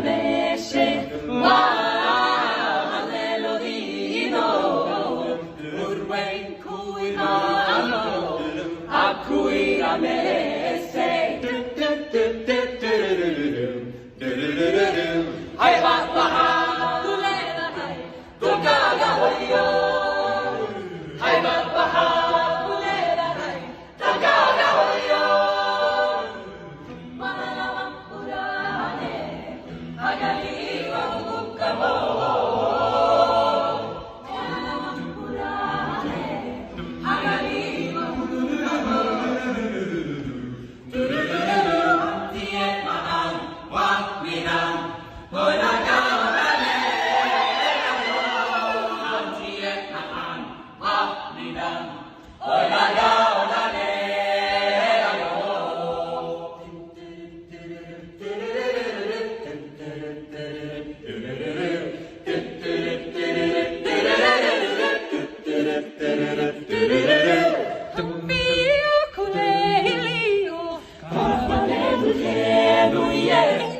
meshe wa melodino urwen kuina akuira mese hai ba ba kulera hai tokaga hoyo hai ba ba kulera hai tokaga hoyo malala purane agali wa ukamo malala purane agali wa ukamo tie maan wa minam hola kawane tie maan wa minam hola kawane Mio colelio, parole yeah.